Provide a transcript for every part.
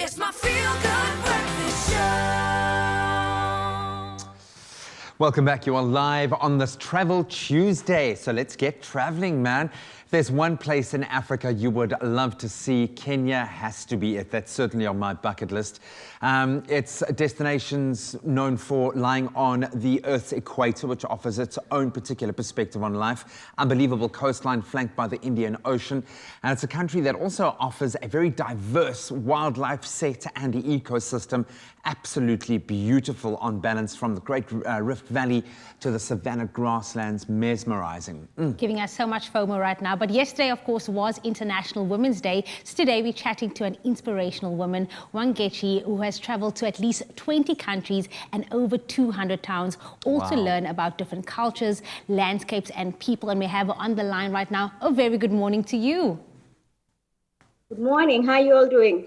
It's my feel-good breakfast show. Welcome back. You are live on this Travel Tuesday. So let's get traveling, man. If there's one place in Africa you would love to see, Kenya has to be it. That's certainly on my bucket list. It's destinations known for lying on the Earth's equator, which offers its own particular perspective on life. Unbelievable coastline flanked by the Indian Ocean. And it's a country that also offers a very diverse wildlife set and ecosystem. Absolutely beautiful on balance, from the Great Rift Valley to the Savannah grasslands. Mesmerizing. Giving us so much FOMO right now. But yesterday, of course, was International Women's Day. So today we're chatting to an inspirational woman, Wangechi, who has traveled to at least 20 countries and over 200 towns, all to learn about different cultures, landscapes and people. And we have her on the line right now. A very good morning to you. Good morning. How are you all doing?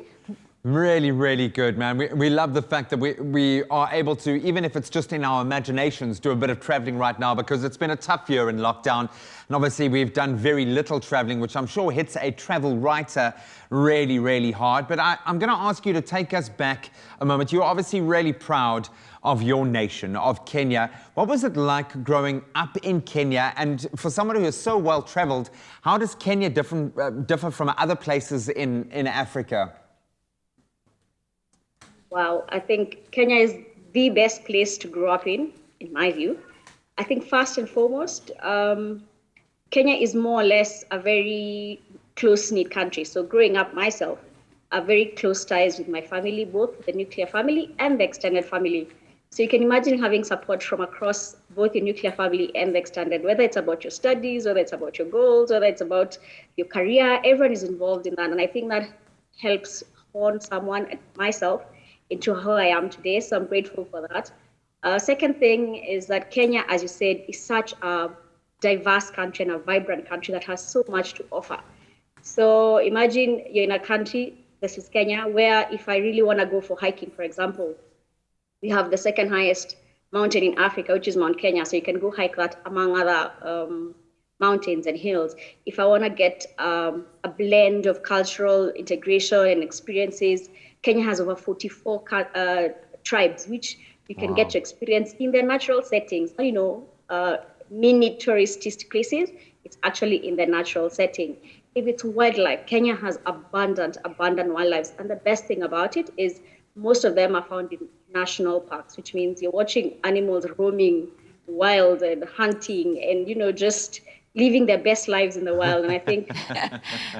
Really, really good, man. We love the fact that we are able to, even if it's just in our imaginations, do a bit of traveling right now, because it's been a tough year in lockdown. And obviously we've done very little traveling, which I'm sure hits a travel writer really, really hard. But I'm going to ask you to take us back a moment. You're obviously really proud of your nation, of Kenya. What was it like growing up in Kenya? And for someone who is so well traveled, how does Kenya differ from other places in Africa? Wow, I think Kenya is the best place to grow up in my view. I think first and foremost, Kenya is more or less a very close-knit country. So growing up myself, I have very close ties with my family, both the nuclear family and the extended family. So you can imagine having support from across both your nuclear family and the extended, whether it's about your studies, whether it's about your goals, whether it's about your career. Everyone is involved in that. And I think that helps hone someone, myself, into who I am today. So I'm grateful for that. Second thing is that Kenya, as you said, is such a diverse country and a vibrant country that has so much to offer. So imagine you're in a country, this is Kenya, where if I really want to go for hiking, for example, we have the second highest mountain in Africa, which is Mount Kenya. So you can go hike that among other mountains and hills. If I want to get a blend of cultural integration and experiences, Kenya has over 44 tribes, which you can get to experience in their natural settings. You know, mini touristic places, it's actually in the natural setting. If it's wildlife, Kenya has abundant wildlife. And the best thing about it is most of them are found in national parks, which means you're watching animals roaming wild and hunting and, you know, just living their best lives in the wild. And I think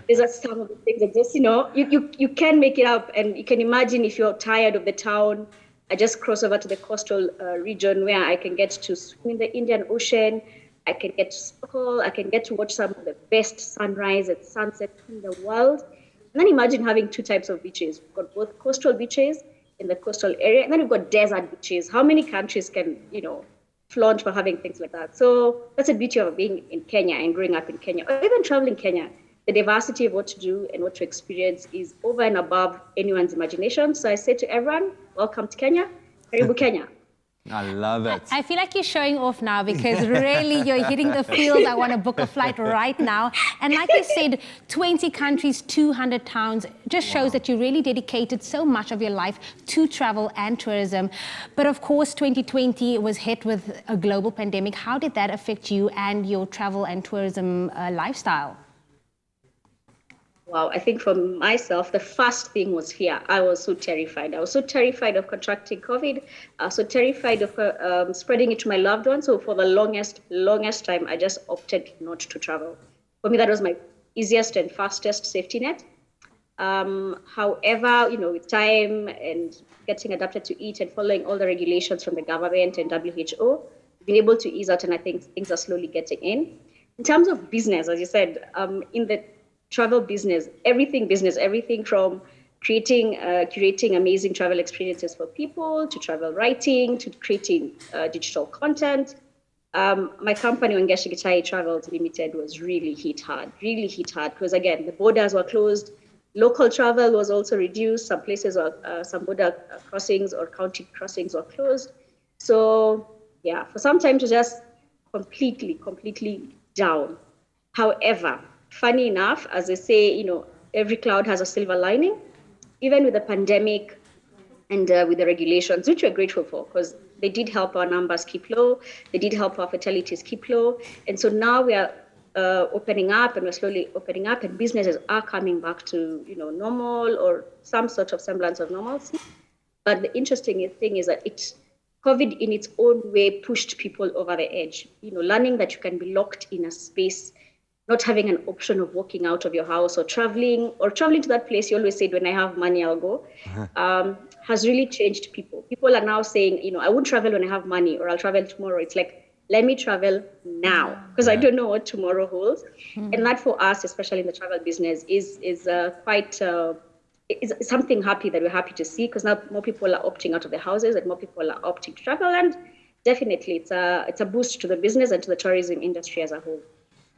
these are some of the things that just, you know, you can make it up. And you can imagine if you're tired of the town, I just cross over to the coastal region where I can get to swim in the Indian Ocean. I can get to snorkel. I can get to watch some of the best sunrise and sunset in the world. And then imagine having two types of beaches. We've got both coastal beaches in the coastal area, and then we've got desert beaches. How many countries can, you know, flaunt for having things like that? So that's the beauty of being in Kenya and growing up in Kenya, or even traveling Kenya. The diversity of what to do and what to experience is over and above anyone's imagination. So I say to everyone, welcome to Kenya. Karibu Kenya. I love it. I feel like you're showing off now, because really you're hitting the field. I want to book a flight right now. And like you said, 20 countries, 200 towns, just shows that you really dedicated so much of your life to travel and tourism. But of course, 2020 was hit with a global pandemic. How did that affect you and your travel and tourism lifestyle? Wow, I think for myself, the first thing was fear. I was so terrified. I was so terrified of contracting COVID. I was so terrified of spreading it to my loved ones. So for the longest time, I just opted not to travel. For me, that was my easiest and fastest safety net. However, you know, with time and getting adapted to it and following all the regulations from the government and WHO, we've been able to ease out, and I think things are slowly getting in. In terms of business, as you said, in the travel business, everything from curating amazing travel experiences for people, to travel writing, to creating digital content. My company, Wangechi Gitahi Travels Limited, was really hit hard, because again, the borders were closed. Local travel was also reduced. Some places, some border crossings or county crossings were closed. So yeah, for some time to just completely down. However, funny enough, as they say, you know, every cloud has a silver lining. even with the pandemic and with the regulations, which we're grateful for, because they did help our numbers keep low, they did help our fatalities keep low, and so now we are opening up, and we're slowly opening up, and businesses are coming back to normal or some sort of semblance of normalcy. But the interesting thing is that COVID in its own way pushed people over the edge. Learning that you can be locked in a space, not having an option of walking out of your house or traveling to that place you always said, when I have money, I'll go, has really changed people. People are now saying, I won't travel when I have money, or I'll travel tomorrow. It's like, let me travel now, because I don't know what tomorrow holds. And that for us, especially in the travel business, is quite it's something happy that we're happy to see, because now more people are opting out of their houses and more people are opting to travel, and definitely it's a boost to the business and to the tourism industry as a whole.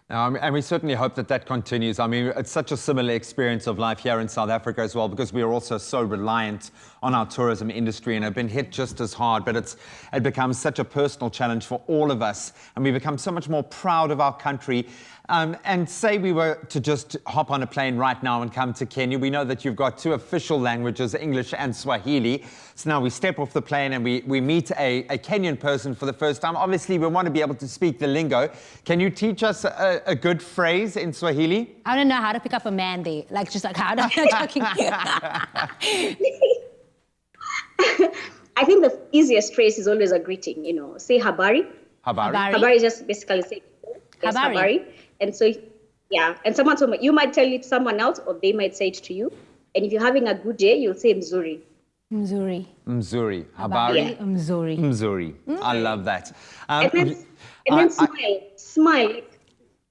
And we certainly hope that continues. I mean, it's such a similar experience of life here in South Africa as well, because we are also so reliant on our tourism industry and have been hit just as hard. But it becomes such a personal challenge for all of us, and we become so much more proud of our country. And say we were to just hop on a plane right now and come to Kenya, we know that you've got 2 official languages, English and Swahili. So now we step off the plane and we meet a Kenyan person for the first time. Obviously, we want to be able to speak the lingo. Can you teach us a good phrase in Swahili? I don't know how to pick up a man there. Just like how to talking. I think the easiest phrase is always a greeting, say habari. Habari. Habari is just basically saying yes, habari. And so, and you might tell it to someone else, or they might say it to you. And if you're having a good day, you'll say mzuri. Mzuri. Mzuri. Habari. Mzuri. Mzuri. I love that. And then smile.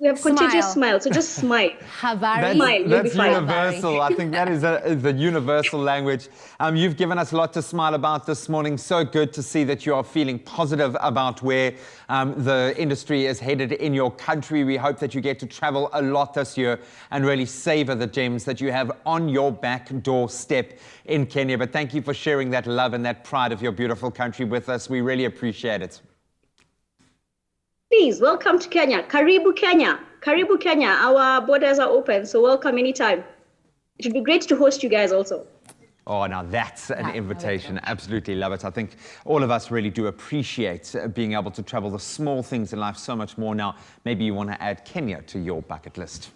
We have contagious smile, so just smile. Habari. That's universal. I think that is the universal language. You've given us a lot to smile about this morning. So good to see that you are feeling positive about where the industry is headed in your country. We hope that you get to travel a lot this year and really savor the gems that you have on your back doorstep in Kenya. But thank you for sharing that love and that pride of your beautiful country with us. We really appreciate it. Please, welcome to Kenya. Karibu Kenya. Karibu Kenya. Our borders are open, so welcome anytime. It would be great to host you guys also. Oh, now that's an invitation. Absolutely love it. I think all of us really do appreciate being able to travel the small things in life so much more now. Maybe you want to add Kenya to your bucket list.